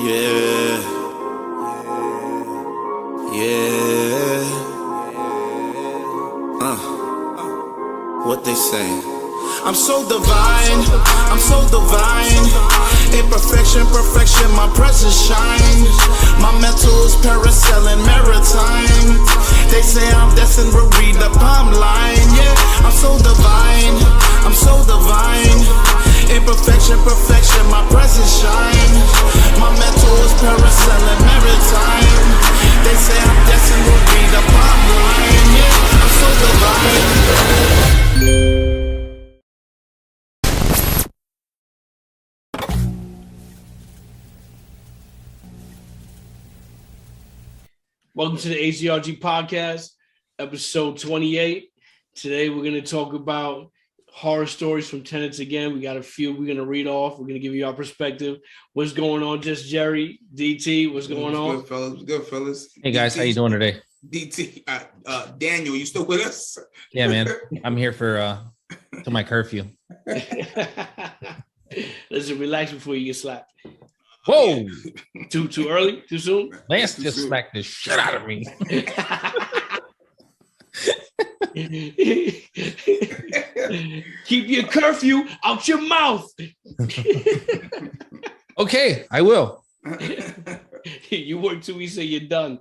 Yeah, yeah. What they say? I'm so divine, I'm so divine. Imperfection, perfection, my presence shines. My mental is parasailing maritime. They say I'm destined to read the palm line. Yeah, I'm so divine, I'm so divine. Imperfection, perfection, my presence shines. My mental is parasailing maritime. They say I'm destined to read the palm line. Yeah, I'm so divine. Welcome to the H.G.R.G podcast, episode 28. Today we're going to talk about horror stories from tenants again. We got a few we're going to read off. We're going to give you our perspective. What's going on, just Jerry? DT, what's going on? Good, fellas. Good, fellas. Hey, guys. DT, how you doing today? DT, Daniel, you still with us? Yeah, man. I'm here for till my curfew. Listen, relax before you get slapped. Whoa! Too early? Too soon? Lance just smacked the shit out of me. Keep your curfew out your mouth. Okay, I will. You work 2 weeks, say you're done.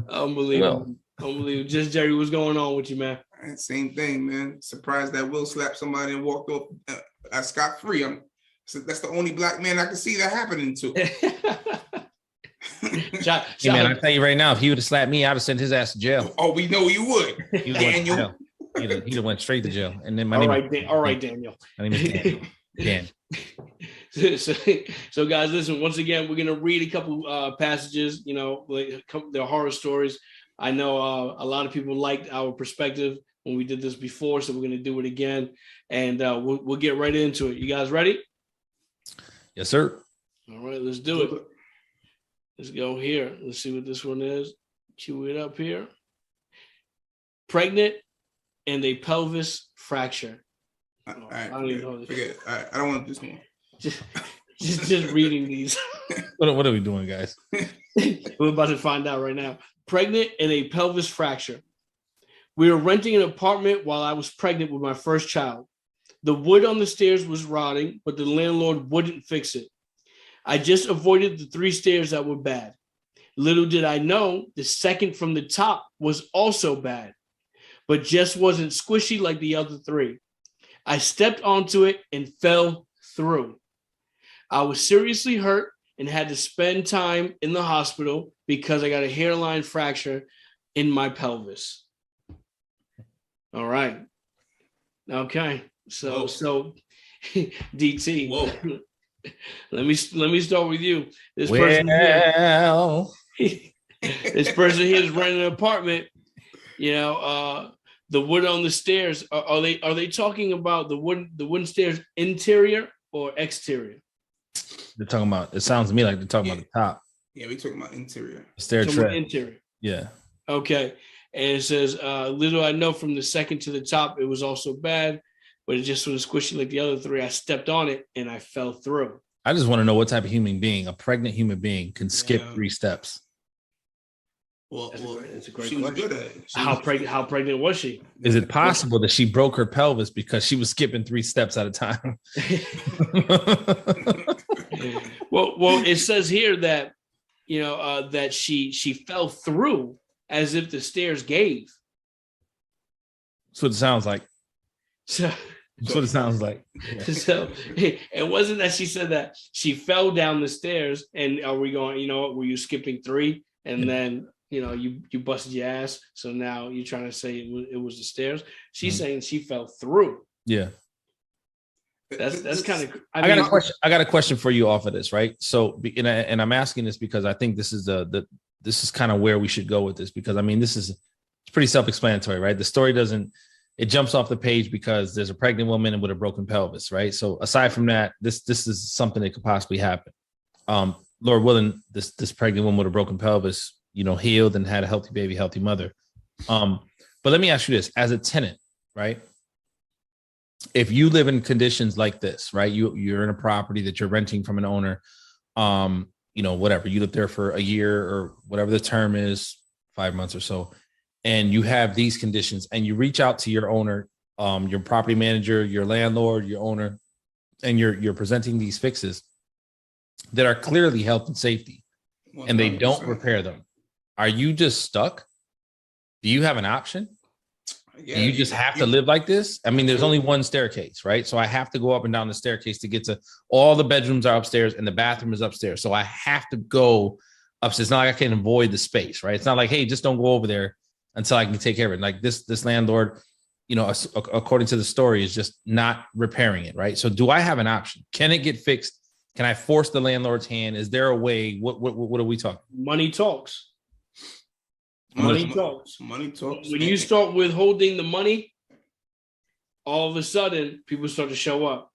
Unbelievable. Unbelievable. Just Jerry, what's going on with you, man? Same thing, man. Surprised that Will slapped somebody and walked off scot-free. That's the only black man I can see that happening to. Hey, man, I tell you right now, if he would have slapped me, I'd have sent his ass to jail. Oh, we know you would. Daniel. He'd have went straight to jail. And then all right, Daniel. My name is Dan. So, guys, listen. Once again, we're gonna read a couple passages. You know, the horror stories. I know a lot of people liked our perspective when we did this before, so we're gonna do it again, and we'll get right into it. You guys ready? Yes, sir. All right, let's do it. Let's go here. Let's see what this one is. Cue it up here. Pregnant and a pelvis fracture. All right, forget it. All right, I don't want this one. Just reading these. What are we doing, guys? We're about to find out right now. Pregnant and a pelvis fracture. We were renting an apartment while I was pregnant with my first child. The wood on the stairs was rotting, but the landlord wouldn't fix it. I just avoided the 3 stairs that were bad. Little did I know, the second from the top was also bad, but just wasn't squishy like the other 3. I stepped onto it and fell through. I was seriously hurt and had to spend time in the hospital because I got a hairline fracture in my pelvis. All right. Okay. So DT. Whoa. Let me start with you. This person here is renting an apartment. You know, the wood on the stairs. Are they talking about the wooden stairs interior or exterior? They're talking about. It sounds to me like they're talking about the top. Yeah, we're talking about interior. Stair tread. Interior. Yeah. Okay. And it says, little I know, from the second to the top, it was also bad, but it just was squishy like the other 3. I stepped on it and I fell through. I just want to know what type of human being, a pregnant human being, can skip 3 steps. Well, that's a great she question. Was good at it. How pregnant was she? Is it possible that she broke her pelvis because she was skipping 3 steps at a time? Well, it says here that, you know, that she fell through as if the stairs gave. That's what it sounds like. So that's what it sounds like. Yeah. So it wasn't that she said that she fell down the stairs and are we going, you know, were you skipping 3 and then, you know, you busted your ass. So now you're trying to say it was the stairs. She's saying she fell through. Yeah. That's kind of. I got a question. I got a question for you off of this, right? So, and I'm asking this because I think this is this is kind of where we should go with this, because I mean, it's pretty self-explanatory, right? The story it jumps off the page because there's a pregnant woman with a broken pelvis, right? So aside from that, this is something that could possibly happen. Lord willing, this pregnant woman with a broken pelvis, you know, healed and had a healthy baby, healthy mother. But let me ask you this: as a tenant, right? If you live in conditions like this, right? You're in a property that you're renting from an owner, whatever, you live there for a year or whatever the term is, 5 months or so, and you have these conditions, and you reach out to your owner, your property manager, your landlord, your owner, and you're presenting these fixes that are clearly health and safety, and they don't 100%. repair them. Are you just stuck? Do you have an option? Yeah, Do you just have to live like this? I mean, there's only one staircase, right? So I have to go up and down the staircase to get to all the bedrooms are upstairs and the bathroom is upstairs. So I have to go upstairs. It's not like I can avoid the space, right? It's not like, hey, just don't go over there until I can take care of it. Like this landlord, according to the story, is just not repairing it, right? So do I have an option? Can it get fixed? Can I force the landlord's hand? Is there a way? What are we talking? Money talks. Money talks. Money talks. When you start withholding the money, all of a sudden people start to show up.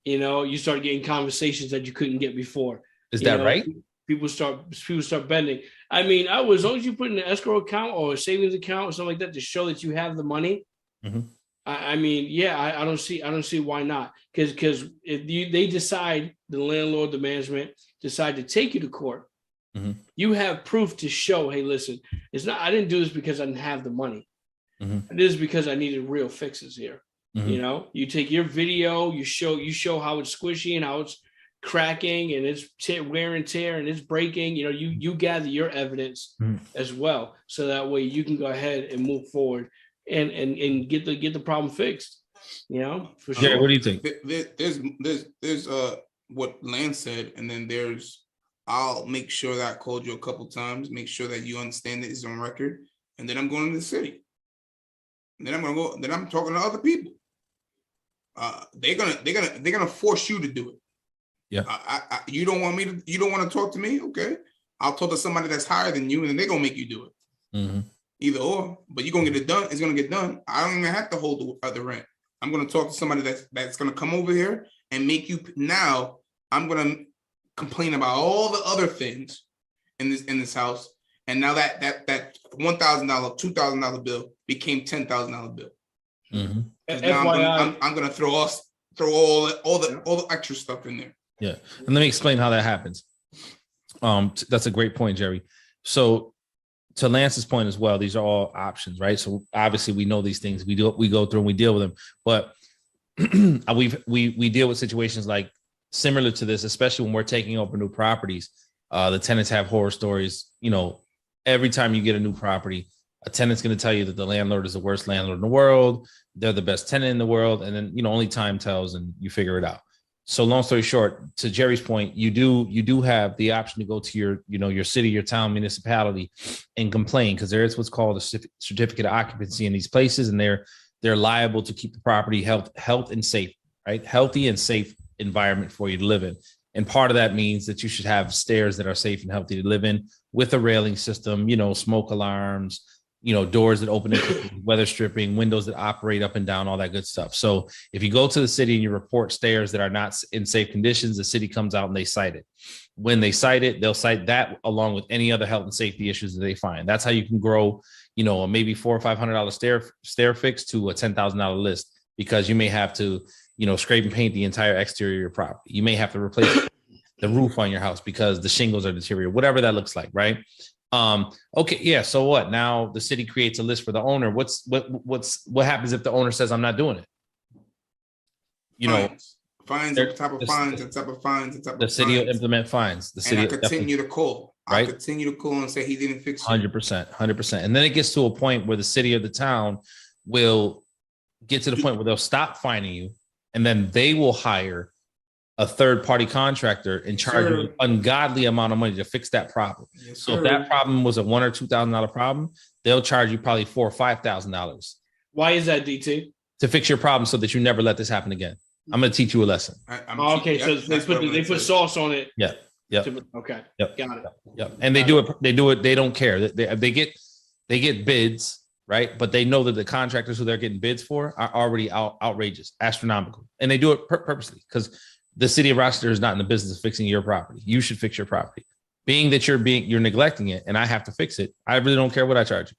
You start getting conversations that you couldn't get before. Is that right? People start bending. I mean, as long as you put in an escrow account or a savings account or something like that to show that you have the money. Mm-hmm. I mean, yeah, I don't see why not. Because if they decide, the landlord, the management decide to take you to court, mm-hmm. you have proof to show, hey, listen, I didn't do this because I didn't have the money. Mm-hmm. I did this because I needed real fixes here. Mm-hmm. You take your video, you show how it's squishy and how it's cracking and it's wear and tear and it's breaking. You gather your evidence as well, so that way you can go ahead and move forward and get the problem fixed. For sure. Yeah, what do you think? There's what Lance said, and then there's I'll make sure that I called you a couple times, make sure that you understand that it's on record, and then I'm going to the city. And then I'm talking to other people. They're gonna force you to do it. Yeah. You don't want to talk to me? Okay. I'll talk to somebody that's higher than you, and then they're gonna make you do it. Mm-hmm. Either or, but you're gonna get it done. It's gonna get done. I don't even have to hold the rent. I'm gonna talk to somebody that's gonna come over here and make you. Now I'm gonna complain about all the other things in this house, and now that $1,000, $2,000 bill became $10,000 bill. Mm-hmm. Now I'm gonna throw all the extra stuff in there. Yeah, and let me explain how that happens. That's a great point, Jerry. So to Lance's point as well, these are all options, right? So obviously we know these things. We go through and we deal with them, but we deal with situations like similar to this, especially when we're taking over new properties. The tenants have horror stories. Every time you get a new property, a tenant's going to tell you that the landlord is the worst landlord in the world. They're the best tenant in the world. And then, only time tells and you figure it out. So long story short, to Jerry's point, you do have the option to go to your city, your town, municipality and complain, because there is what's called a certificate of occupancy in these places. And they're liable to keep the property health and safe, right? Healthy and safe environment for you to live in. And part of that means that you should have stairs that are safe and healthy to live in with a railing system, smoke alarms, doors that open and weather stripping, windows that operate up and down, all that good stuff. So if you go to the city and you report stairs that are not in safe conditions, the city comes out and they cite it. When they cite it, they'll cite that along with any other health and safety issues that they find. That's how you can grow, maybe $400 or $500 stair fix to a $10,000 list, because you may have to, scrape and paint the entire exterior of your property. You may have to replace the roof on your house because the shingles are deteriorating, whatever that looks like, right? Okay, yeah. So what? Now the city creates a list for the owner. What happens if the owner says I'm not doing it? Fines on top of fines on top of fines on top of the city fines. will implement fines. The city and I continue to call. Right? I continue to call and say he didn't fix it. 100%. And then it gets to a point where the city or the town will get to the point where they'll stop fining you, and then they will hire a third-party contractor and charge you an ungodly amount of money to fix that problem. Yes, so if that problem was a $1,000 or $2,000 problem, they'll charge you probably $4,000 or $5,000. Why is that, DT? To fix your problem so that you never let this happen again. I'm going to teach you a lesson. Okay, so they put sauce on it. Yeah. Yep. Okay. Yep. Got it. Yep. And they do it. They don't care. They get bids, right? But they know that the contractors who they're getting bids for are already outrageous, astronomical, and they do it purposely because the city of Rochester is not in the business of fixing your property. You should fix your property. Being that you're neglecting it and I have to fix it, I really don't care what I charge you.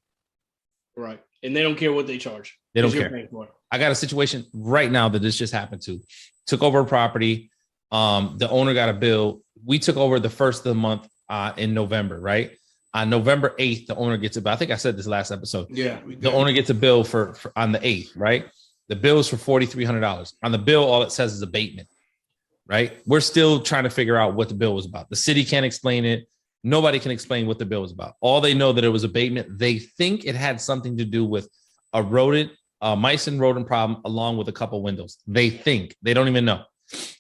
Right. And they don't care what they charge. They don't care. I got a situation right now that this just happened to. Took over a property. The owner got a bill we took over the first of the month in November, right? On November 8th, the owner gets a bill. I think I said this last episode. Yeah. The owner gets a bill for on the 8th, right? The bill is for $4,300. On the bill, all it says is abatement, right? We're still trying to figure out what the bill was about. The city can't explain it. Nobody can explain what the bill was about. All they know that it was abatement. They think it had something to do with a mice and rodent problem along with a couple windows. They think. They don't even know.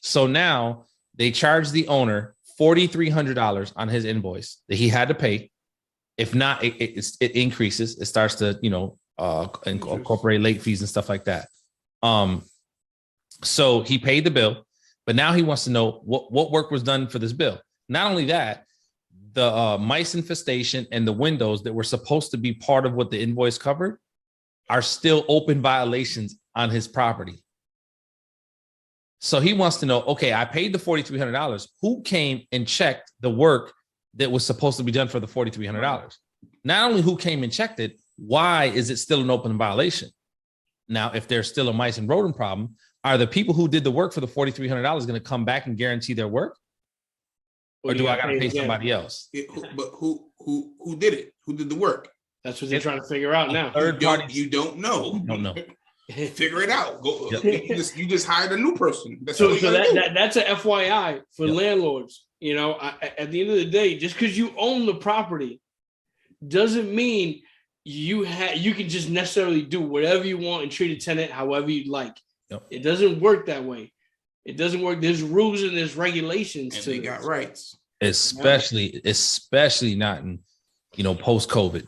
So now they charge the owner $4,300 on his invoice that he had to pay. If not, it increases. It starts to, incorporate late fees and stuff like that. So he paid the bill, but now he wants to know what work was done for this bill. Not only that, the mice infestation and the windows that were supposed to be part of what the invoice covered are still open violations on his property. So he wants to know, okay, I paid the $4,300. Who came and checked the work that was supposed to be done for the $4,300? Not only who came and checked it, why is it still an open violation? Now, if there's still a mice and rodent problem, are the people who did the work for the $4,300 going to come back and guarantee their work? Or do I got to pay somebody else? But who did it? Who did the work? That's what they're trying to figure out now. Third party. You don't know. Don't know. Figure it out. Go. Yep. You just hired a new person. That's so that's a FYI for landlords. At the end of the day, just because you own the property doesn't mean you can just necessarily do whatever you want and treat a tenant however you'd like. Yep. It doesn't work that way. It doesn't work. There's rules and there's regulations. And they got rights. Especially not in, post-COVID.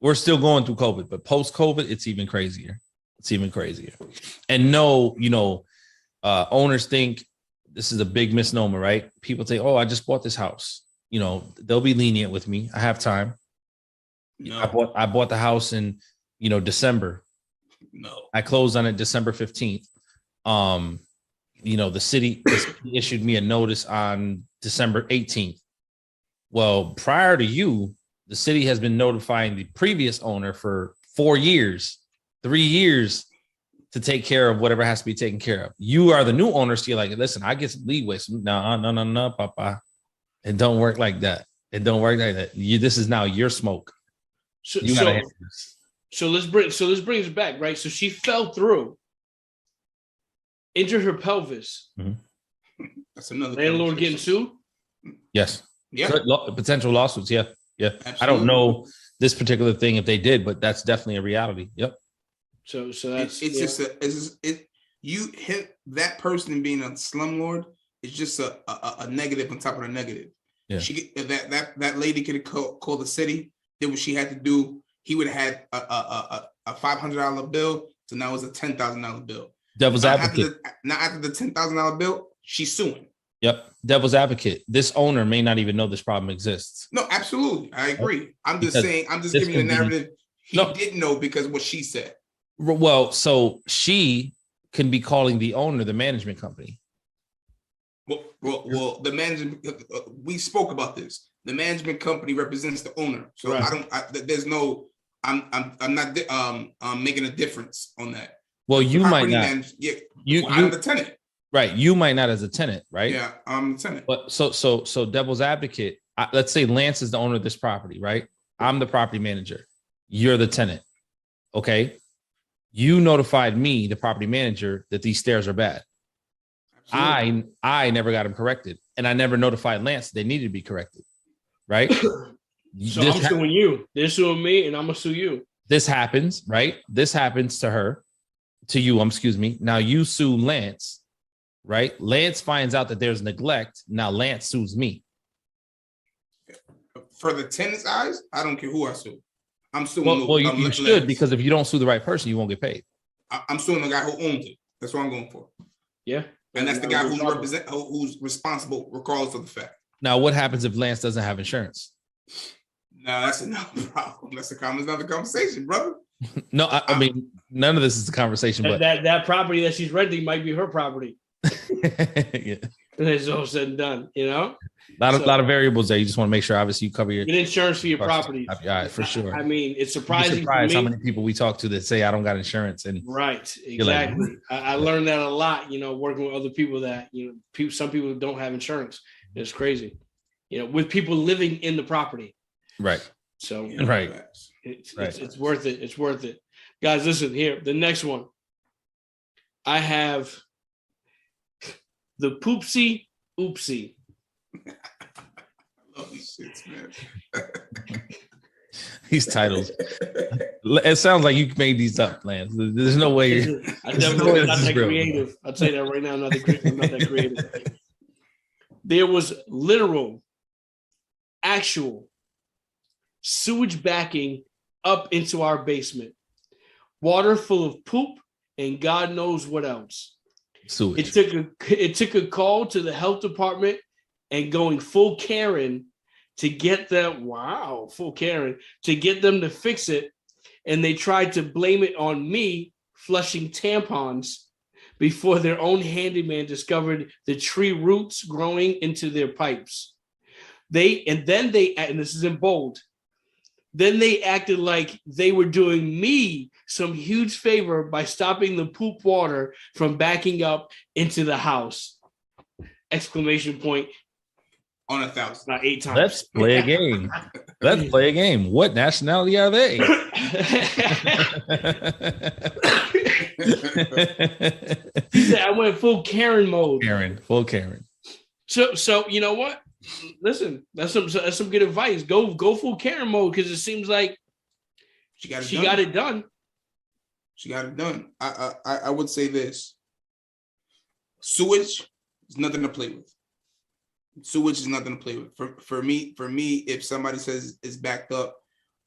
We're still going through COVID, but post-COVID, it's even crazier. And owners think this is a big misnomer, right? People say, oh, I just bought this house. They'll be lenient with me. I have time. No. I bought the house in, December. No. I closed on it December 15th. The city issued me a notice on December 18th. Well, prior to you, the city has been notifying the previous owner for 3 years to take care of whatever has to be taken care of. You are the new owner, so you're like, listen, I get some leeway. So, no, papa. It don't work like that. This is now your smoke. So let's bring it back, right? So she fell through, injured her pelvis. Mm-hmm. That's another landlord getting sued. Yes. Yeah. Potential lawsuits. Yeah. Absolutely. I don't know this particular thing if they did, but that's definitely a reality. Yep. So that's you hit that person being a slumlord. It's just a negative on top of a negative. Yeah. That lady could have called the city, did what she had to do. He would have had a $500 bill, so now it's a $10,000 bill. Devil's advocate. After the $10,000 bill, she's suing. Yep. Devil's advocate. This owner may not even know this problem exists. No, absolutely. I agree. I'm just giving you the narrative. He didn't know because of what she said. Well, so she can be calling the owner, the management company. Well, the management, we spoke about this. The management company represents the owner. So right. I'm not making a difference on that. Well, you might not. I'm the tenant. Right. You might not as a tenant, right? Yeah, I'm the tenant. But so devil's advocate, let's say Lance is the owner of this property, right? I'm the property manager. You're the tenant. Okay. You notified me, the property manager, that these stairs are bad. Absolutely. I never got them corrected. And I never notified Lance they needed to be corrected. Right? So I'm suing you. They're suing me and I'm gonna sue you. This happens, right? This happens to you, excuse me. Now you sue Lance, right? Lance finds out that there's neglect. Now Lance sues me. For the tenant's eyes, I don't care who I sue. I'm suing. Well, you should, because if you don't sue the right person, you won't get paid. I'm suing the guy who owns it. That's what I'm going for. Yeah. And that's the guy who's responsible, regardless of the fact. Now, what happens if Lance doesn't have insurance? No, that's another problem. That's another conversation, brother. No, I mean, none of this is a conversation. But that property that she's renting might be her property. Yeah. And it's all said and done, A lot of variables there. You just want to make sure, obviously, you cover your get insurance for your property. All right, for sure. I mean, it's surprising how many people we talk to that say I don't got insurance, and right, exactly. Like, I learned that a lot. Working with other people that some people don't have insurance, It's crazy, with people living in the property. Right. So Right. it's worth it. It's worth it. Guys, listen here. The next one. I have the poopsie oopsie. Love these shits, man. These titles. It sounds like you made these up, Lance. There's no way. I definitely not that creative. I'd say that right now. I'm not that creative. There was literal, actual sewage backing up into our basement. Water full of poop and God knows what else. Sewage. It took a call to the health department and going full Karen to get them, full Karen, to get them to fix it. And they tried to blame it on me flushing tampons before their own handyman discovered the tree roots growing into their pipes. And this is in bold, then they acted like they were doing me some huge favor by stopping the poop water from backing up into the house. Exclamation point. On 1,000. Not 8 times. Let's play a game. Let's play a game. What nationality are they? He said I went full Karen mode. Full Karen. So you know what? Listen, that's some good advice. Go full Karen mode because it seems like she got it done. She got it done. I would say this: sewage is nothing to play with. Sewage is nothing to play with. For me, if somebody says it's backed up,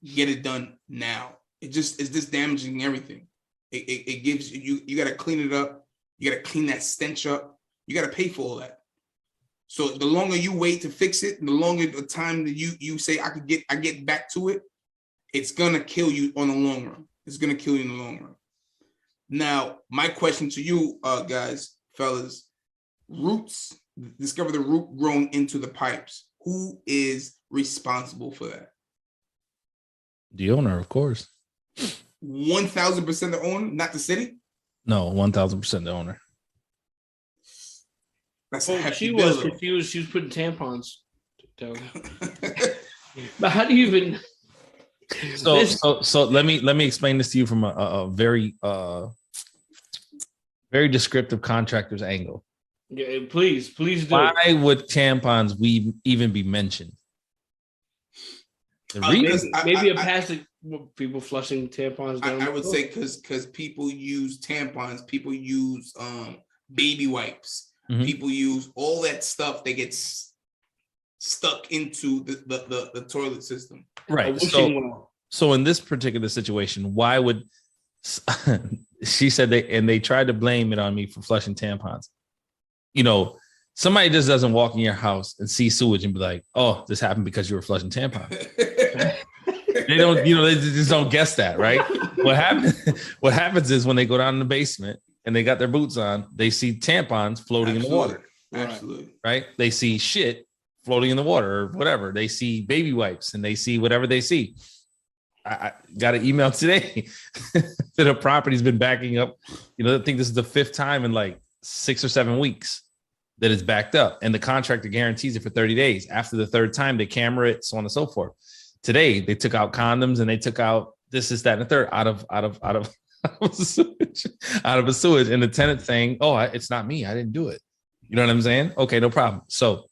get it done now. It's just damaging everything. It gives you got to clean it up. You got to clean that stench up. You got to pay for all that. So the longer you wait to fix it, the longer the time that you say I get back to it, it's gonna kill you on the long run. It's gonna kill you in the long run. Now, my question to you, guys, fellas, roots. Discover the root growing into the pipes. Who is responsible for that? The owner, of course. 1,000% the owner, not the city? No, 1,000% the owner. That's she was putting tampons down. But how do you even? So let me explain this to you from a very very descriptive contractor's angle. Yeah, please do. Why would tampons even be mentioned? Maybe a passage people flushing tampons down. I would say because people use tampons, people use baby wipes, people use all that stuff that gets stuck into the toilet system. Right. So in this particular situation, why would she said they tried to blame it on me for flushing tampons? Somebody just doesn't walk in your house and see sewage and be like, "Oh, this happened because you were flushing tampons." They don't, they just don't guess that, right? What happens is when they go down in the basement and they got their boots on, they see tampons floating in the water. Absolutely. Right? They see shit floating in the water or whatever. They see baby wipes and they see whatever they see. I got an email today that a property's been backing up. I think this is the 5th time in like 6 or 7 weeks that it's backed up, and the contractor guarantees it for 30 days. After the 3rd time, they camera it, so on and so forth. Today, they took out condoms and they took out this, that, and the third out of sewage, out of a sewage, and the tenant saying, "Oh, it's not me. I didn't do it." You know what I'm saying? Okay, no problem. So,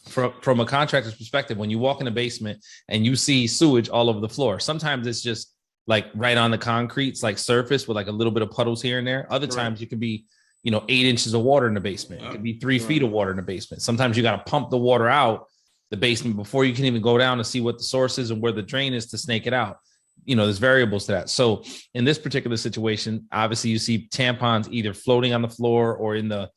from a contractor's perspective, when you walk in the basement and you see sewage all over the floor, sometimes it's just like right on the concrete, it's like surface with like a little bit of puddles here and there. Other times you could be 8 inches of water in the basement. It could be 3 feet of water in the basement. Sometimes you got to pump the water out the basement before you can even go down to see what the source is and where the drain is to snake it out. There's variables to that. So in this particular situation, obviously you see tampons either floating on the floor or in the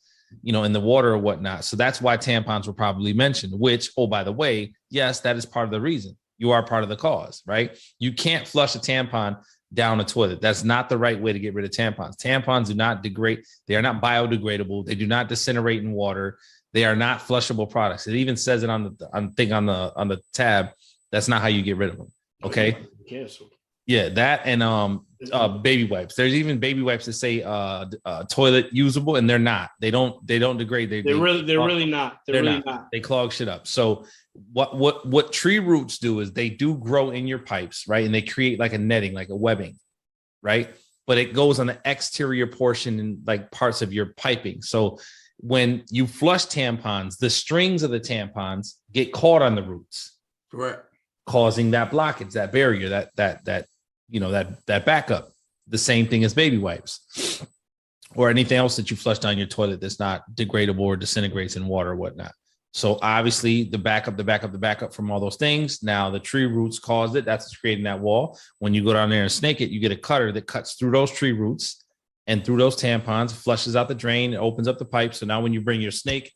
water or whatnot. So that's why tampons were probably mentioned, which, oh, by the way, yes, that is part of the reason. You are part of the cause, right? You can't flush a tampon down a toilet. That's not the right way to get rid of tampons. Tampons do not degrade. They are not biodegradable. They do not disintegrate in water. They are not flushable products. It even says it on the tab. That's not how you get rid of them. Okay. Cancel. Yeah, that and baby wipes. There's even baby wipes that say toilet usable, and they're not. They don't degrade. They're really not. They're really not. They clog shit up. So what tree roots do is they do grow in your pipes, right? And they create like a netting, like a webbing, right? But it goes on the exterior portion and like parts of your piping. So when you flush tampons, the strings of the tampons get caught on the roots, Correct, causing that blockage, that barrier, that backup. The same thing as baby wipes or anything else that you flush down your toilet that's not degradable or disintegrates in water or whatnot. So obviously the backup from all those things. Now the tree roots caused it. That's what's creating that wall. When you go down there and snake it, you get a cutter that cuts through those tree roots and through those tampons, flushes out the drain, it opens up the pipe. So now when you bring your snake,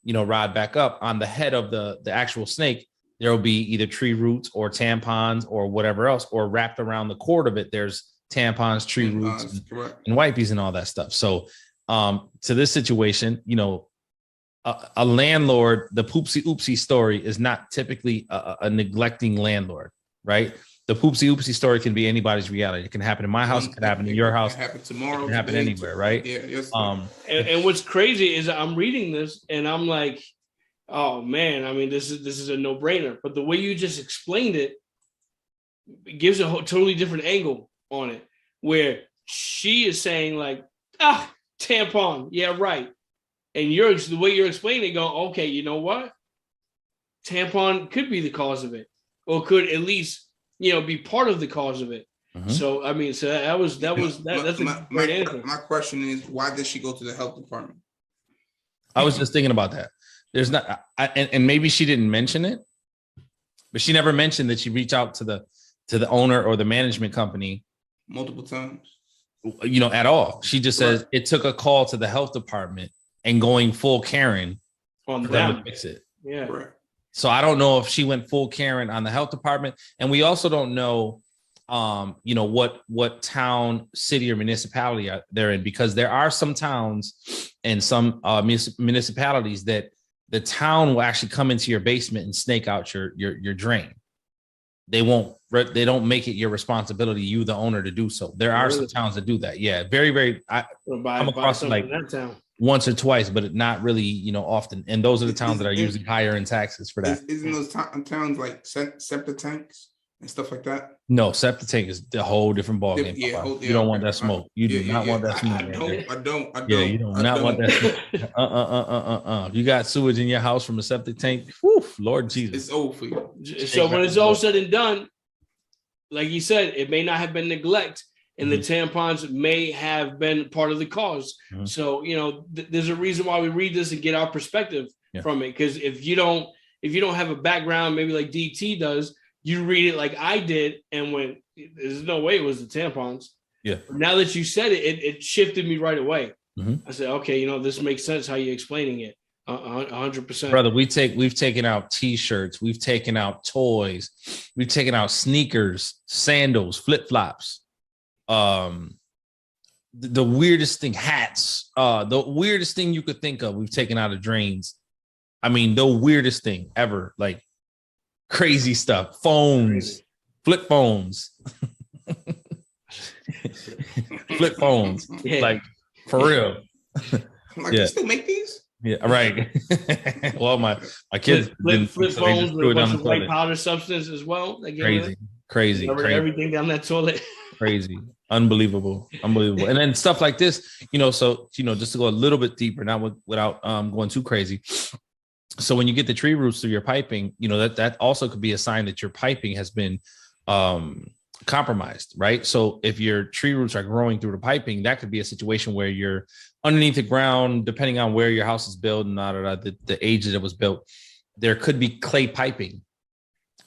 rod back up on the head of the actual snake, there will be either tree roots or tampons or whatever else, or wrapped around the cord of it. There's tampons, tree roots, and wipies and all that stuff. So to this situation, a landlord, the poopsie oopsie story is not typically a neglecting landlord, right? The poopsie oopsie story can be anybody's reality. It can happen in my house, it can happen in your house, it can happen tomorrow, it can happen anywhere, right? Yeah, yes. And what's crazy is I'm reading this and I'm like, oh man, I mean, this is a no-brainer. But the way you just explained it gives a totally different angle on it, where she is saying like, tampon, yeah, right. And the way you're explaining it, go, okay, you know what? Tampon could be the cause of it, or could at least, be part of the cause of it. Mm-hmm. So, I mean, that's a great answer. My question is, why did she go to the health department? I was just thinking about that. There's not, and maybe she didn't mention it, but she never mentioned that she reached out to the owner or the management company multiple times, at all. She just says it took a call to the health department and going full Karen on them to fix it. Yeah. Correct. So I don't know if she went full Karen on the health department, and we also don't know, what town, city, or municipality they're in, because there are some towns and some municipalities that the town will actually come into your basement and snake out your drain. They don't make it your responsibility, you the owner, to do so. There are some towns that do that. Yeah, very, very. I come across it like once or twice, but not really, often. And those are the towns that are usually higher in taxes for that. Isn't those towns like septic tanks and stuff like that? No, septic tank is a whole different ballgame. You don't want that smoke. You do not want that smoke. I don't. Yeah, you do not want that smoke. You got sewage in your house from a septic tank. Whew, Lord Jesus. It's over for you. So when it's all said and done, like you said, it may not have been neglect, and the tampons may have been part of the cause. Mm-hmm. So, there's a reason why we read this and get our perspective from it. Because if you don't have a background, maybe like DT does, you read it like I did and went, there's no way it was the tampons. Yeah. But now that you said it, it shifted me right away. Mm-hmm. I said, okay, this makes sense how you're explaining it. 100%. Brother, we've taken out T-shirts, we've taken out toys, we've taken out sneakers, sandals, flip-flops. The weirdest thing, hats, the weirdest thing you could think of, we've taken out of drains. I mean, the weirdest thing ever, like crazy stuff, phones, flip phones, flip phones, like for real. Like, you still make these? Yeah, right. Well, my kids flip phones with a bunch of white powder substance as well. Crazy. Everything down that toilet. Crazy. Unbelievable. And then stuff like this, so, just to go a little bit deeper, not without going too crazy. So when you get the tree roots through your piping, that also could be a sign that your piping has been compromised, right? So if your tree roots are growing through the piping, that could be a situation where you're underneath the ground, depending on where your house is built and the age that it was built. There could be clay piping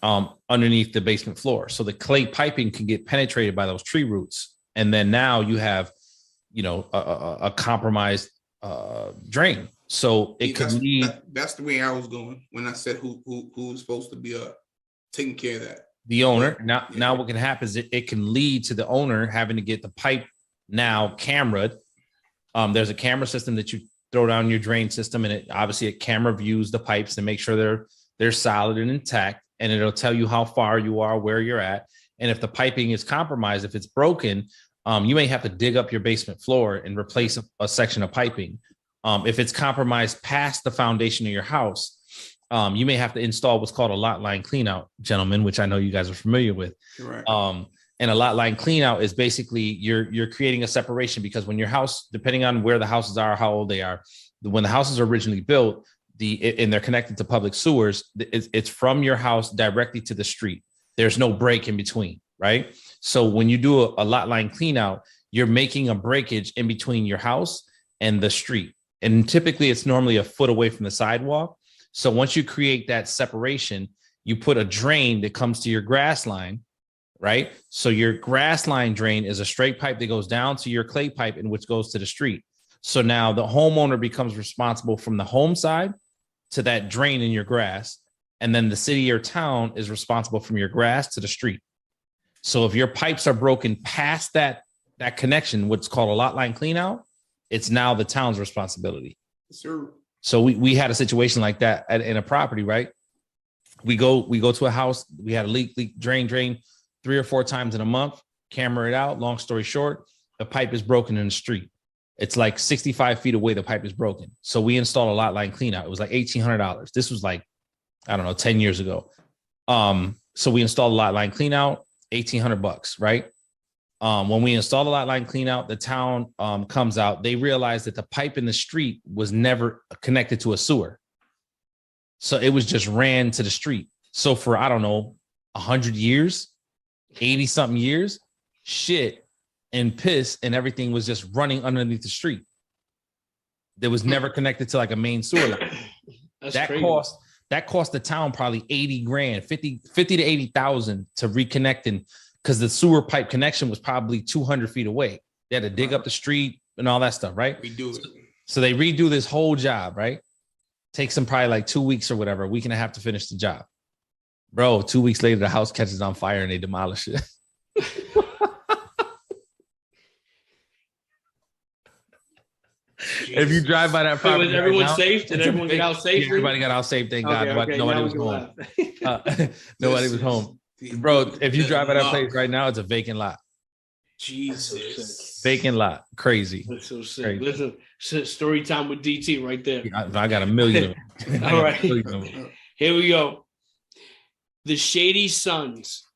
underneath the basement floor. So the clay piping can get penetrated by those tree roots. And then now you have, a compromised drain. So it could lead. That's the way I was going when I said who's supposed to be taking care of that. The owner. Now what can happen is it can lead to the owner having to get the pipe now cameraed. There's a camera system that you throw down your drain system, and it camera views the pipes and make sure they're solid and intact, and it'll tell you how far you are, where you're at. And if the piping is compromised, if it's broken, you may have to dig up your basement floor and replace a section of piping. If it's compromised past the foundation of your house, you may have to install what's called a lot line cleanout, gentlemen, which I know you guys are familiar with. Correct. And a lot line cleanout is basically you're creating a separation, because when your house, depending on where the houses are, how old they are, when the houses are originally built, and they're connected to public sewers, it's from your house directly to the street. There's no break in between, right? So when you do a lot line clean out, you're making a breakage in between your house and the street. And typically it's normally a foot away from the sidewalk. So once you create that separation, you put a drain that comes to your grass line, right? So your grass line drain is a straight pipe that goes down to your clay pipe, and which goes to the street. So now the homeowner becomes responsible from the home side to that drain in your grass. And then the city or town is responsible from your grass to the street. So if your pipes are broken past that connection, what's called a lot line clean out, it's now the town's responsibility. Sure. So we had a situation like that in a property, right? We go to a house, we had a leak, drain 3 or 4 times in a month, camera it out. Long story short, the pipe is broken in the street. It's like 65 feet away, the pipe is broken. So we installed a lot line clean out. It was like $1,800. This was like, I don't know, 10 years ago. So we installed a lot line clean out, $1,800, right? When we installed a lot line clean out, the town comes out. They realized that the pipe in the street was never connected to a sewer. So it was just ran to the street. So for, I don't know, 100 years, 80 something years, shit and piss and everything was just running underneath the street. That was never connected to like a main sewer line. That cost the town probably 80 grand, 50 to 80,000 to reconnect, and because the sewer pipe connection was probably 200 feet away. They had to dig up the street and all that stuff, right? Redo it. So they redo this whole job, right? Takes them probably like 2 weeks or whatever, a week and a half to finish the job. Bro, 2 weeks later, the house catches on fire and they demolish it. If you drive by that property, was everyone right now, safe? Did everyone get out safely? Everybody got out safe, thank God. Nobody was home. Nobody was home. Bro, if you drive by that place right now, it's a vacant lot. Jesus. Vacant lot. Crazy. That's so sick. Listen, story time with DT right there. I got a million of them. All right. Here we go. The Shady Sons.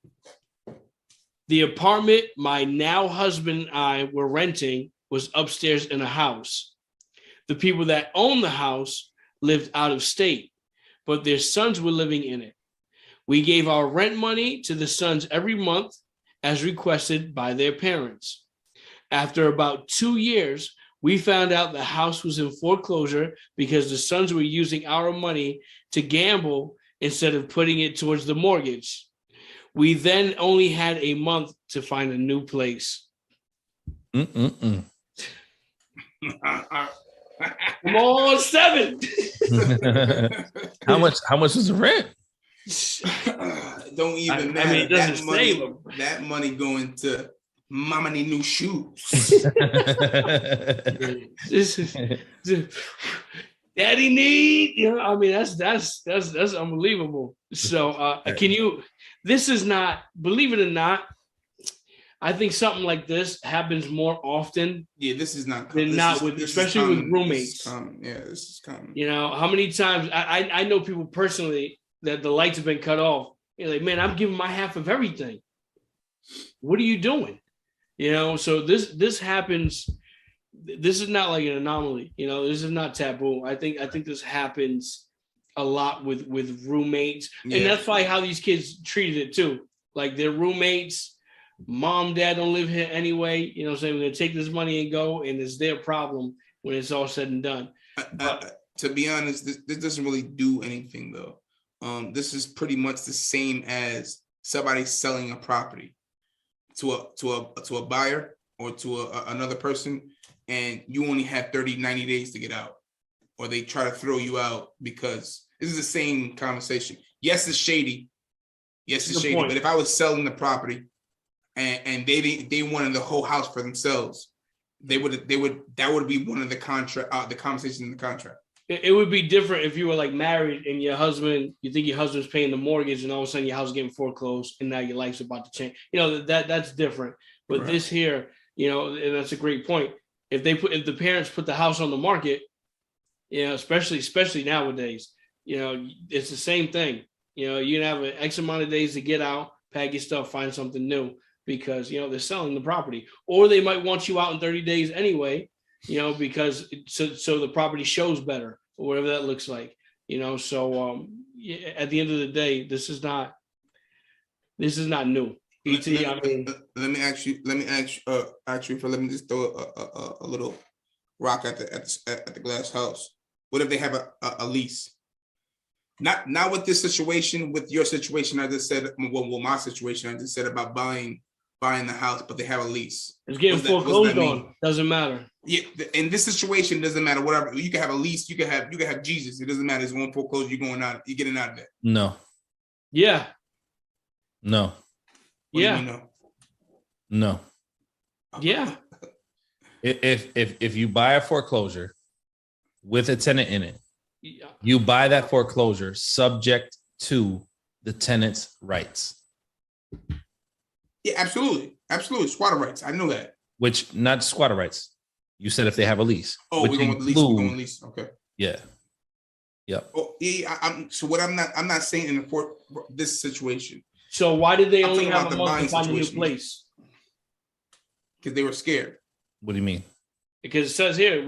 The apartment my now husband and I were renting was upstairs in a house. The people that owned the house lived out of state, but their sons were living in it. We gave our rent money to the sons every month as requested by their parents. After about 2 years, we found out the house was in foreclosure because the sons were using our money to gamble instead of putting it towards the mortgage. We then only had a month to find a new place. Mm-mm-mm. Come on, 7. How much was the rent? Don't even matter. I mean, it doesn't that money going to mama need new shoes. Daddy need, I mean, that's unbelievable. So this is not, believe it or not, I think something like this happens more often. Yeah, this is not than not with, especially with roommates. This is common. How many times I know people personally that the lights have been cut off. You're like, man, I'm giving my half of everything. What are you doing? So this happens. This is not like an anomaly. This is not taboo. I think this happens a lot with roommates, and that's probably how these kids treated it too. Like their roommates. Mom, dad don't live here anyway. We're going to take this money and go, and it's their problem when it's all said and done. To be honest, this doesn't really do anything, though. This is pretty much the same as somebody selling a property to a buyer or to another person, and you only have 90 days to get out, or they try to throw you out because this is the same conversation. Yes, it's shady. But if I was selling the property, and they wanted the whole house for themselves, that would be one of the conversations in the contract. It would be different if you were like married and you think your husband's paying the mortgage, and all of a sudden your house is getting foreclosed, and now your life's about to change. That's different. But Right. this here, and that's a great point. If the parents put the house on the market, especially nowadays, it's the same thing. You have an X amount of days to get out, pack your stuff, find something new, because they're selling the property, or they might want you out in 30 days anyway. Because so the property shows better, or whatever that looks like. So at the end of the day, this is not new. Let me ask you, let me just throw a little rock at the glass house. What if they have a lease? Not with this situation, with your situation. I just said, well, my situation. I just said about buying the house, but they have a lease. It's getting foreclosed on. Doesn't matter. Yeah, in this situation, doesn't matter. Whatever, you can have a lease. You can have Jesus. It doesn't matter. It's one foreclosure. You're going out. You're getting out of there. No. Yeah. No. What Yeah. do you mean, No. Yeah. If you buy a foreclosure with a tenant in it, Yeah. you buy that foreclosure subject to the tenant's rights, Yeah, absolutely. Squatter rights. I know that. which not squatter rights. You said if they have a lease. Oh, which we're going with lease. include- We're going with lease. Okay. Yeah. Yep. Oh, yeah. I'm not saying in this situation So why did they I'm only talking have about a the month to buying find a new situation. place? because they were scared. What do you mean? Because it says here,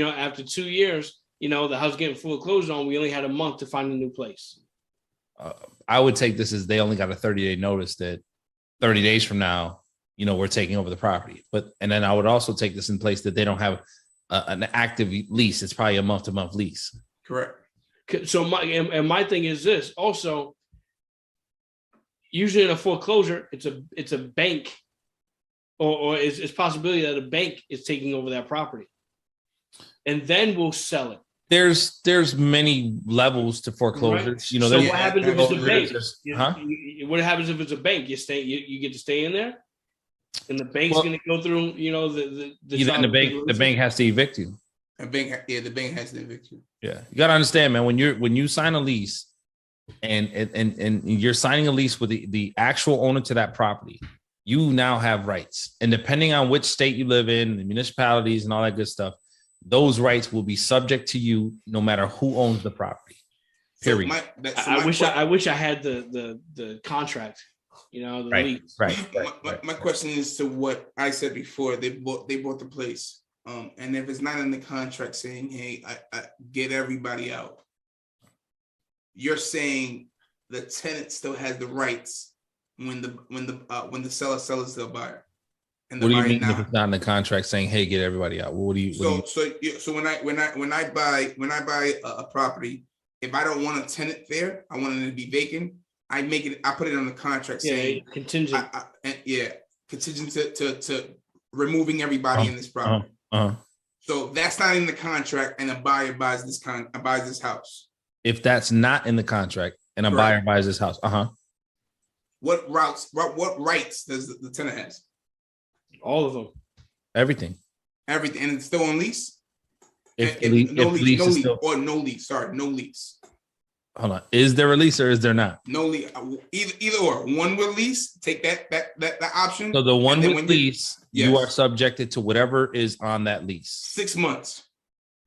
after 2 years, the house getting foreclosed on, we only had a month to find a new place. I would take this as they only got a 30-day notice that 30 days from now, we're taking over the property. And then I would also take this in place that they don't have an active lease. It's probably a month-to-month lease. Correct. So my thing is this also, usually in a foreclosure, it's a bank or it's possibility that a bank is taking over that property and then we'll sell it. There's many levels to foreclosures. Right. So So what happens if it's a bank? Huh? What happens if it's a bank? You get to stay in there, and the bank's going to go through. The bank has to evict you. The bank has to evict you. Yeah, you got to understand, man. When you sign a lease, and you're signing a lease with the actual owner to that property, you now have rights, and depending on which state you live in, the municipalities and all that good stuff, those rights will be subject to you no matter who owns the property. Period. I wish I had the contract, the lease. Right. My question is to what I said before. They bought the place, and if it's not in the contract saying, "Hey, I get everybody out," you're saying the tenant still has the rights when the seller sells to the buyer. What do you mean if it's not in the contract saying, "Hey, get everybody out"? What do you? So when I buy a property, if I don't want a tenant there, I want it to be vacant. I put it on the contract saying contingent. Contingent to removing everybody in this property. So that's not in the contract, and a buyer buys this house. If that's not in the contract, and a buyer buys this house, what rights does the tenant have? All of them. Everything, and it's still on lease. No lease. No lease. Hold on. Is there a lease or is there not? No lease. Either or. One with lease. Take that option. So the one with lease, you are subjected to whatever is on that lease. 6 months.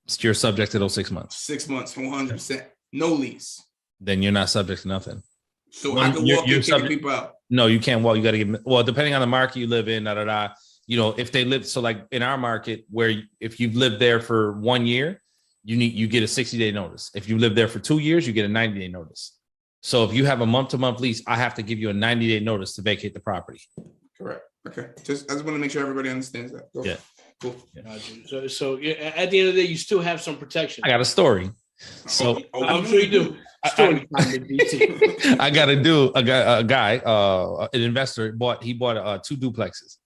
So you're subject to those 6 months. 6 months, 100%. No lease. Then you're not subject to nothing. So I can walk in kicking people out. No, you can't walk. You got to give. Well, depending on the market you live in, if they live, so like in our market, where if you've lived there for 1 year, you get a 60-day notice. If you live there for 2 years, you get a 90-day notice. So if you have a month-to-month lease, I have to give you a 90-day notice to vacate the property. Correct. Okay. I just want to make sure everybody understands that. Go. Yeah. Cool. So at the end of the day, you still have some protection. I got a story. So I'm sure you do. Story time with BT. I got a guy, an investor bought 2 duplexes.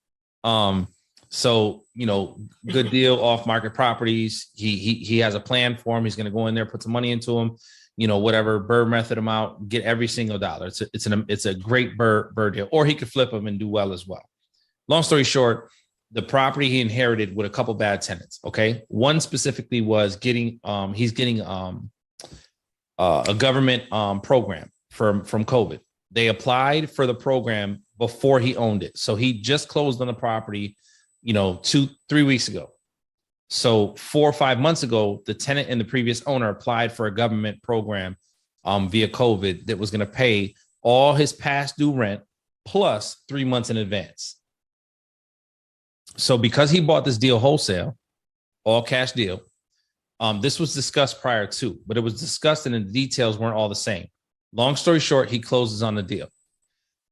So, good deal, off market properties. He has a plan for him. He's going to go in there, put some money into them, whatever, Burr method them out, get every single dollar. It's a great Burr deal, or he could flip them and do well as well. Long story short, the property he inherited with a couple bad tenants. Okay. One specifically was he's getting a government program from COVID. They applied for the program before he owned it. So he just closed on the property, 2-3 weeks ago. So 4 or 5 months ago, the tenant and the previous owner applied for a government program via COVID that was going to pay all his past due rent plus 3 months in advance. So because he bought this deal wholesale, all cash deal, this was discussed prior to, but it was discussed and the details weren't all the same. Long story short, he closes on the deal.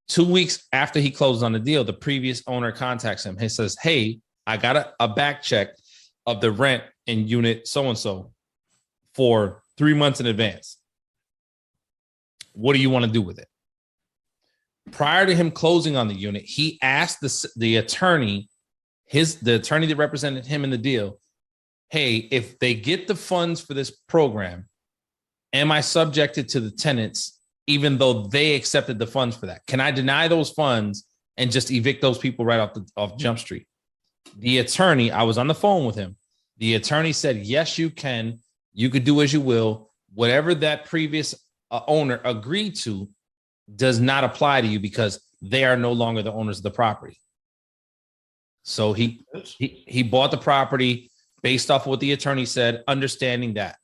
2 weeks after he closes on the deal, the previous owner contacts him. He says, hey, I got a back check of the rent in unit so-and-so for 3 months in advance. What do you want to do with it? Prior to him closing on the unit, he asked the attorney, the attorney that represented him in the deal, hey, if they get the funds for this program, am I subjected to the tenants, even though they accepted the funds for that? Can I deny those funds and just evict those people right off Jump Street? The attorney, I was on the phone with him. The attorney said, yes, you can. You could do as you will. Whatever that previous owner agreed to does not apply to you because they are no longer the owners of the property. So he bought the property based off of what the attorney said, understanding that.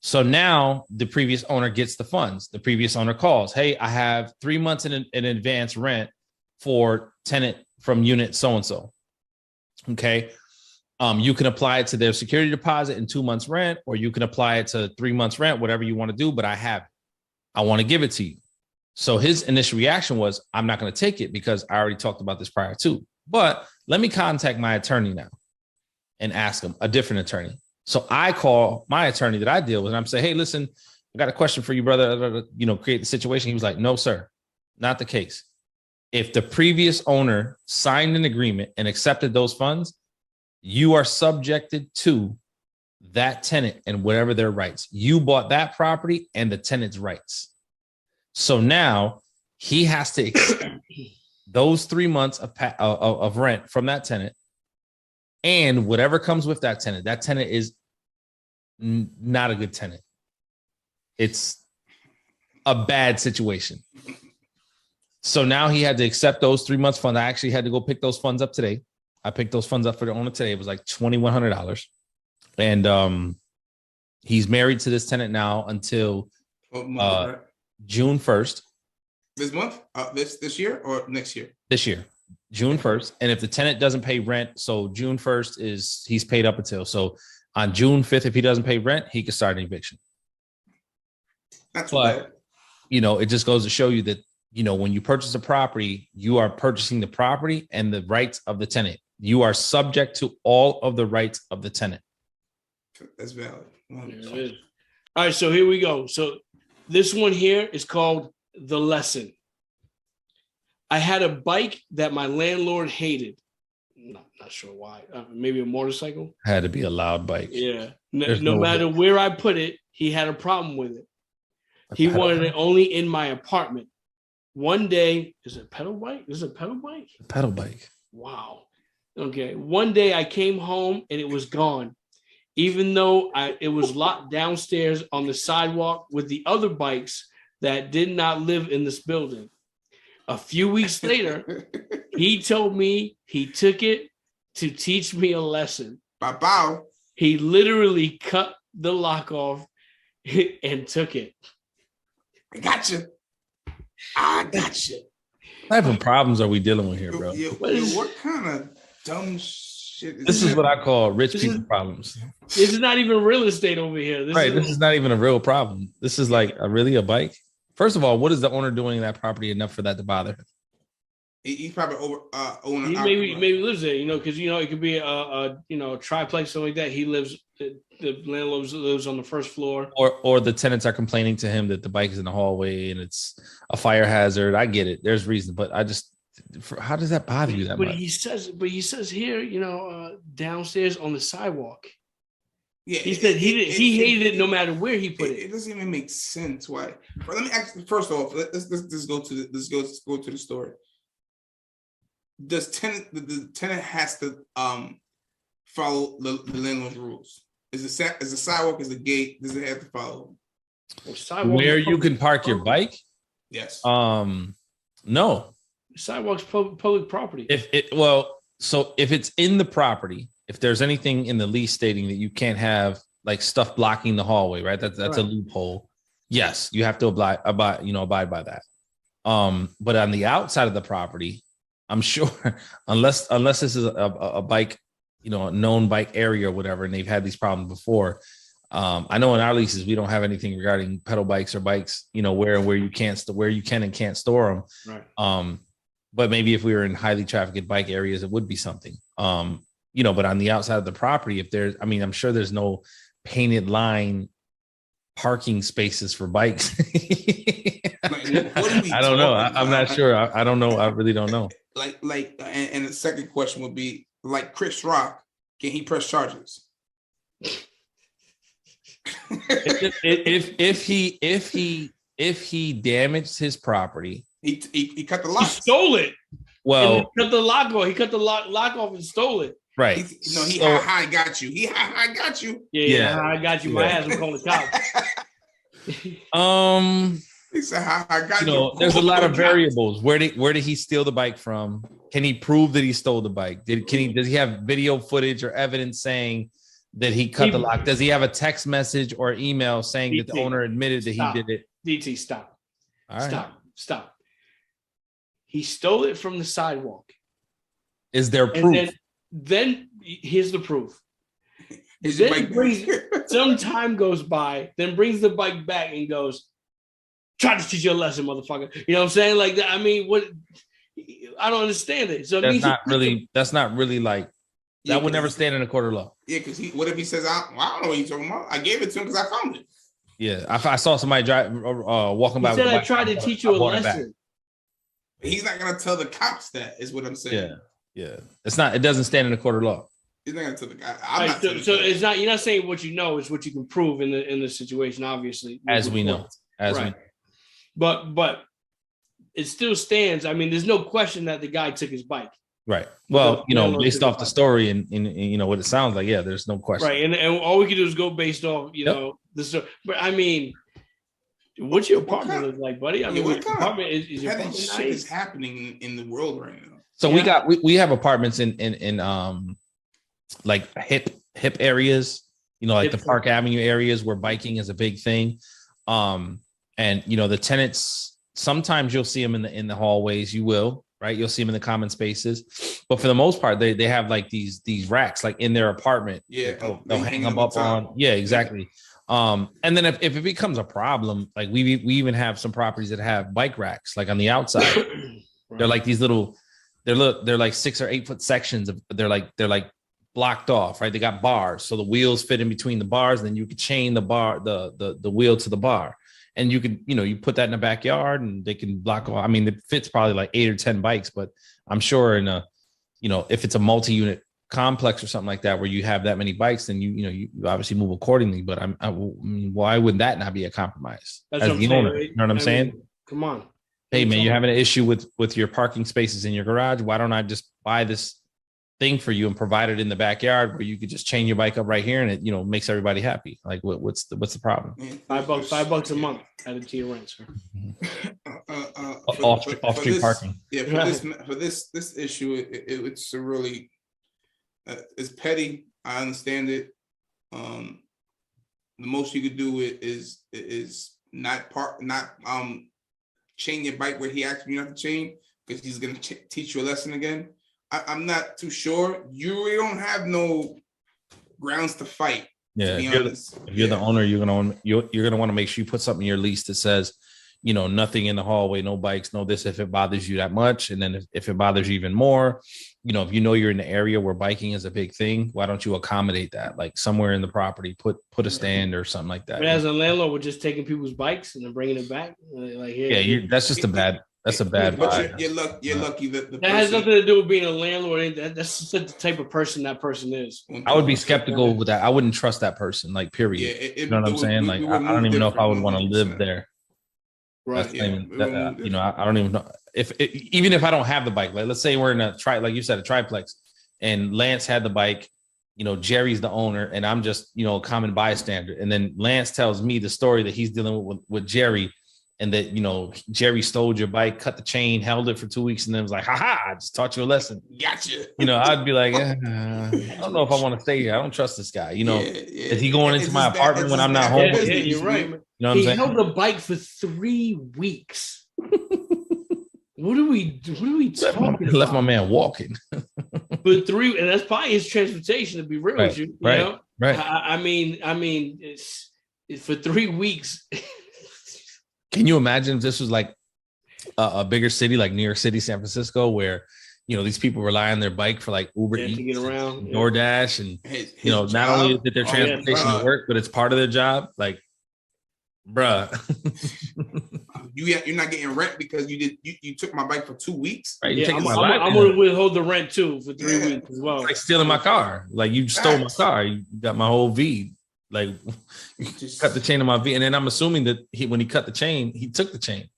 So now the previous owner gets the funds. The previous owner calls, hey, I have 3 months in advance rent for tenant from unit so-and-so. Okay. You can apply it to their security deposit in 2 months rent, or you can apply it to 3 months rent, whatever you want to do, but I have it. I want to give it to you. So his initial reaction was, I'm not going to take it because I already talked about this prior to, but let me contact my attorney now and ask him, a different attorney. So I call my attorney that I deal with and I'm saying, hey, listen, I got a question for you, brother, create the situation. He was like, no, sir, not the case. If the previous owner signed an agreement and accepted those funds, you are subjected to that tenant and whatever their rights. You bought that property and the tenant's rights. So now he has to accept those 3 months of rent from that tenant and whatever comes with that tenant. That tenant is not a good tenant. It's a bad situation. So now he had to accept those 3 months fund. I actually had to go pick those funds up today. I picked those funds up for the owner today. It was like $2,100. And he's married to this tenant now until June 1st. This month? This year or next year? This year, June 1st. And if the tenant doesn't pay rent, so June 1st is he's paid up until. So on June 5th, if he doesn't pay rent, he can start an eviction. That's but, it just goes to show you that, when you purchase a property, you are purchasing the property and the rights of the tenant. You are subject to all of the rights of the tenant. That's valid. All right, so here we go. So this one here is called The Lesson. I had a bike that my landlord hated. Not sure why. Maybe a motorcycle. Had to be a loud bike. Yeah. No matter where I put it, he had a problem with it. He wanted it only in my apartment. One day, is it a pedal bike? Is it a pedal bike? A pedal bike. Wow. Okay. One day I came home and it was gone. Even though it was locked downstairs on the sidewalk with the other bikes that did not live in this building. A few weeks later, he told me he took it to teach me a lesson. Bow. He literally cut the lock off and took it. I got you. What type of problems are we dealing with here, bro? What kind of dumb shit? This is what I call rich people problems. This is not even real estate over here. This is not even a real problem. This is like really a bike. First of all, what is the owner doing in that property enough for that to bother him? He's probably owner. He maybe lives there, because it could be a triplex, something like that. He lives. The landlord lives on the first floor, or the tenants are complaining to him that the bike is in the hallway and it's a fire hazard. I get it. There's reason, but how does that bother you that much? He says here, downstairs on the sidewalk. Yeah, he said he hated it no matter where he put it. It doesn't even make sense. Why? But let me ask. First off, let's go to the story. does the tenant has to follow the landlord's rules? Is the sidewalk, is the gate, does it have to follow? Where you can park your bike? Yes. No. Sidewalks public property. If it's in the property, if there's anything in the lease stating that you can't have like stuff blocking the hallway, right? That's right. A loophole. Yes, you have to abide by that. But on the outside of the property, I'm sure unless this is a bike, a known bike area or whatever, and they've had these problems before. I know in our leases we don't have anything regarding pedal bikes or bikes, where you can and can't store them. Right. But maybe if we were in highly trafficked bike areas, it would be something. But on the outside of the property, I'm sure there's no painted line parking spaces for bikes. I don't know. I'm not sure. I don't know. I really don't know. And the second question would be, like Chris Rock, can he press charges? if he damaged his property, he cut the lock. He stole it. Well, he cut the lock off. He cut the lock off and stole it. Right. He got you. He got you. Yeah. I got you. My ass will call the cops. He said, I got you. There's a lot of variables. Where did he steal the bike from? Can he prove that he stole the bike? Does he have video footage or evidence saying that he cut the lock? Does he have a text message or email saying that the owner admitted that he did it? DT, stop. All right. Stop. He stole it from the sidewalk. Is there proof? And then here's the proof. Some time goes by, then brings the bike back and goes, try to teach you a lesson, motherfucker. You know what I'm saying? Like that. I mean, what? I don't understand it. So that's not really like that would never stand in a court of law. Yeah, because what if he says, I don't know what you're talking about. I gave it to him because I found it. Yeah, I saw somebody walking by. He said, I tried to teach you a lesson. He's not gonna tell the cops that, is what I'm saying. Yeah. It doesn't stand in a court of law. He's not gonna tell the guy. So it's not. You're not saying what you know. It's what you can prove in the situation. Obviously, as we know. But it still stands. I mean, there's no question that the guy took his bike. Right. Well, based off the story and what it sounds like, yeah, there's no question. Right. And all we can do is go based off, the story. But I mean, what's your apartment look like, buddy? I mean, what apartment is your apartment shit nice? is happening in the world right now. So we have apartments in like hip areas, like the Park Avenue areas where biking is a big thing. And the tenants, sometimes you'll see them in the hallways. You will, right? You'll see them in the common spaces, but for the most part, they have like these racks like in their apartment. Yeah, they'll hang them up on. Yeah, exactly. And then if it becomes a problem, like we even have some properties that have bike racks like on the outside. Right. They're like these little. They're like 6 or 8 foot sections of. They're like blocked off, right? They got bars, so the wheels fit in between the bars, and then you could chain the bar, the wheel to the bar. And you can, you put that in the backyard and they can block off. I mean, it fits probably like 8 or 10 bikes, but I'm sure in a, if it's a multi-unit complex or something like that, where you have that many bikes, then you obviously move accordingly. But I mean, why would that not be a compromise? That's as the owner, you know what I'm saying? Come on. Hey man, you're having an issue with your parking spaces in your garage. Why don't I just buy this thing for you and provide it in the backyard where you could just chain your bike up right here and it makes everybody happy? Like what's the problem? $5 a month added to your rent, sir. Off-street parking. Yeah, for this issue, it's a really it's petty. I understand it. The most you could do is not chain your bike where he asked you not to chain, because he's gonna teach you a lesson again. I'm not too sure. You really don't have no grounds to fight. Yeah, if you're the owner, you're gonna want to make sure you put something in your lease that says, nothing in the hallway, no bikes, no this, if it bothers you that much. And then if it bothers you even more, if you're in the area where biking is a big thing, why don't you accommodate that? Like somewhere in the property, put a stand or something like that. But as a landlord, we're just taking people's bikes and then bringing it back. That's just a bad. That's a bad vibe. You're lucky that that has nothing to do with being a landlord. That's just the type of person that person is. I would be skeptical with that. I wouldn't trust that person. Like, period. Yeah, you know what I'm saying? Like, I don't even know if I would want to live there. Right. I don't even know. even if I don't have the bike, like let's say we're in like you said, a triplex, and Lance had the bike, Jerry's the owner, and I'm just, a common bystander. And then Lance tells me the story that he's dealing with Jerry, and that, Jerry stole your bike, cut the chain, held it for 2 weeks, and then was like, I just taught you a lesson. Gotcha. I'd be like, I don't know if I want to stay here. I don't trust this guy. Is he going into my apartment when I'm not home? Yeah, you're right. You know what I'm saying? He held the bike for 3 weeks. What are we talking about? Left my man walking. But and that's probably his transportation, to be real with you. Right. I mean, it's for 3 weeks. Can you imagine if this was like a bigger city like New York City, San Francisco, where these people rely on their bike for like Uber Eats, to get around, DoorDash, and not only is it their transportation to work, but it's part of their job. Like, bruh, you're not getting rent because you took my bike for 2 weeks. Right? I'm gonna withhold the rent too for 3 weeks as well. It's like stealing my car. Like you stole my car. You got my whole V. Like cut the chain of my V, and then I'm assuming that when he cut the chain, he took the chain.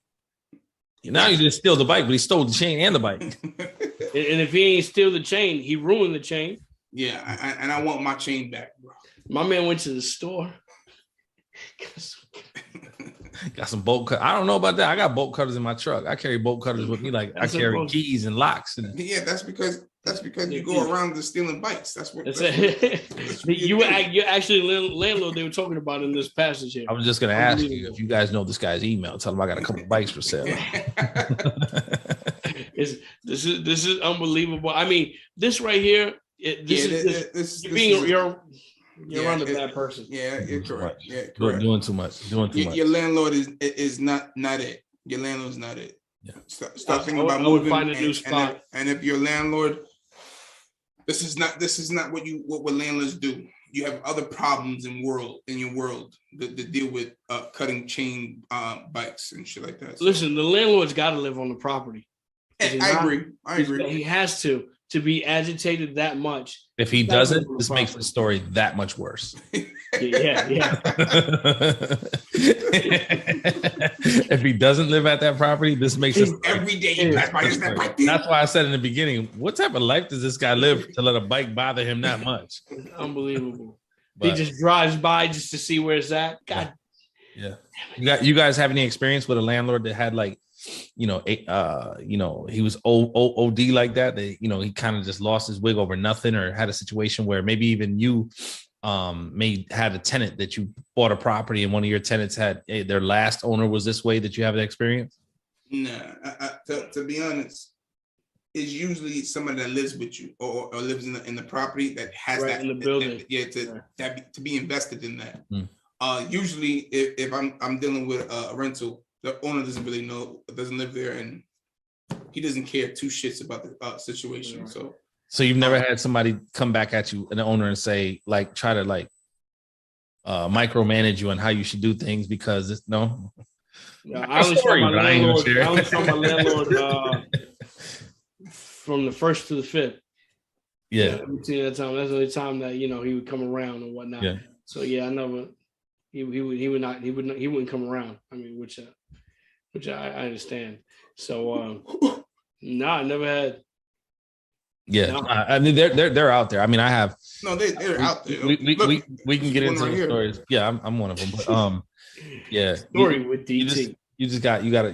Now he didn't steal the bike, but he stole the chain and the bike. And if he ain't steal the chain, he ruined the chain. Yeah, and I want my chain back, bro. My man went to the store. Got some bolt cut. I don't know about that. I got bolt cutters in my truck. I carry bolt cutters with me. Like I carry keys and locks. Yeah, that's because you go around just stealing bikes. You're actually landlord they were talking about in this passage here. I was just gonna ask you if you guys know this guy's email. Tell him I got a couple bikes for sale. This is unbelievable. I mean, this right here. You're around a bad person. Yeah, you're correct. Yeah, correct. Doing too much. Your landlord is not it. Your landlord's not it. Yeah. Start thinking about moving. Find a new spot. And if your landlord, this is not what landlords do. You have other problems in your world that deal with cutting chain bikes and shit like that. Listen, the landlord's got to live on the property. I agree. He has to be agitated that much. If he doesn't, this makes the story that much worse. Yeah. If he doesn't live at that property, this makes it every day he pass by that bike. That's why I said in the beginning, what type of life does this guy live to let a bike bother him that much? It's unbelievable. He just drives by just to see where it's at. God. Yeah. You guys have any experience with a landlord that had like, he was OD like that. He kind of just lost his wig over nothing, or had a situation where maybe even you had a tenant that you bought a property and one of your tenants had their last owner was this way, that you have an experience? Nah, to be honest, it's usually somebody that lives with you or lives in the property that has that in the building. To be invested in that. Usually if I'm dealing with a rental, the owner doesn't live there, and he doesn't care two shits about the situation. So you've never had somebody come back at you, an owner, and say, like, try to like micromanage you on how you should do things, because it's no. Yeah, I only saw my landlord from the 1st to the 5th. Yeah. That's the only time that he would come around and whatnot. Yeah. So yeah, I know he wouldn't come around. I mean, which I understand. So no, I never had. Yeah, no. I mean they're out there. I mean, I have. No, they're out there. We can get into the stories. Yeah, I'm one of them. But yeah. Story with DT. You gotta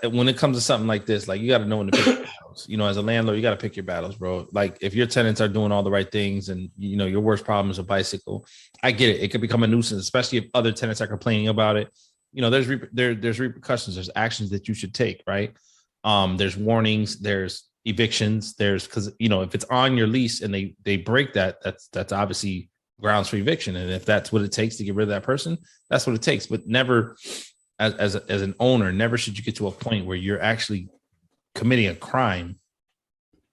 when it comes to something like this, like you got to know when to pick your battles. As a landlord, you got to pick your battles, bro. Like if your tenants are doing all the right things, and your worst problem is a bicycle, I get it. It could become a nuisance, especially if other tenants are complaining about it. There's repercussions. There's actions that you should take, right? There's warnings. There's evictions. Because if it's on your lease and they break that, that's obviously grounds for eviction. And if that's what it takes to get rid of that person, that's what it takes. But never. As an owner, never should you get to a point where you're actually committing a crime,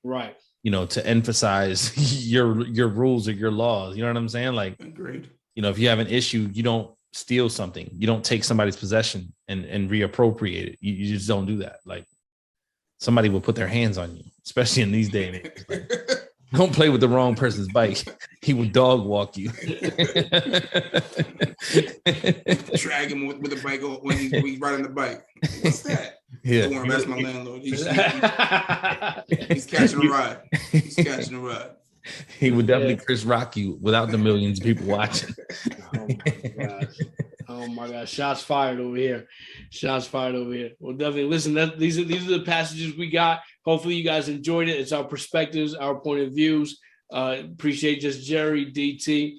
right? To emphasize your rules or your laws. You know what I'm saying? Like, agreed. If you have an issue, you don't steal something. You don't take somebody's possession and reappropriate it. You just don't do that. Like, somebody will put their hands on you, especially in these days and age. Like, don't play with the wrong person's bike. He will dog walk you. Drag him with the bike when he's riding the bike. What's that? Yeah. Don't worry, that's my landlord. He's catching a ride. He's catching a ride. He would definitely Chris Rock you without the millions of people watching. Oh my gosh. Oh my gosh. Shots fired over here. Shots fired over here. Well, definitely listen, these are the passages we got. Hopefully you guys enjoyed it. It's our perspectives, our point of views. Appreciate just Jerry, DT.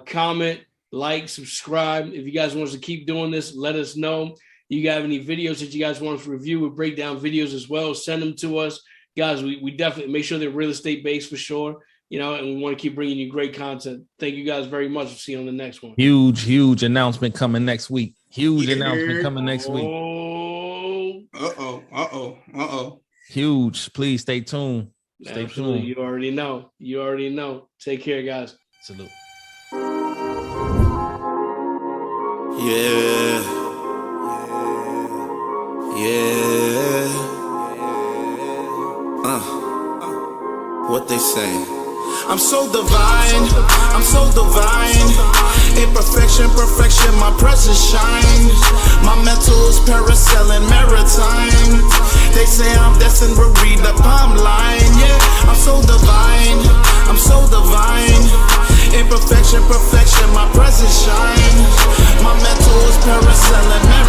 Comment, like, subscribe. If you guys want us to keep doing this, let us know. You got any videos that you guys want us to review? We break down videos as well. Send them to us. Guys, we definitely make sure they're real estate based for sure. You know, and we want to keep bringing you great content. Thank you guys very much. We'll see you on the next one. Huge announcement coming next week. Announcement coming next week. Uh-oh. Huge. Please stay tuned. Stay tuned. You already know. Take care, guys. Salute. Yeah. What they say? I'm so divine, imperfection, perfection, my presence shines. My mental's parasailing maritime. They say I'm destined to read the palm line. Yeah, I'm so divine, imperfection, perfection, my presence shines. My mental's parasailing maritime.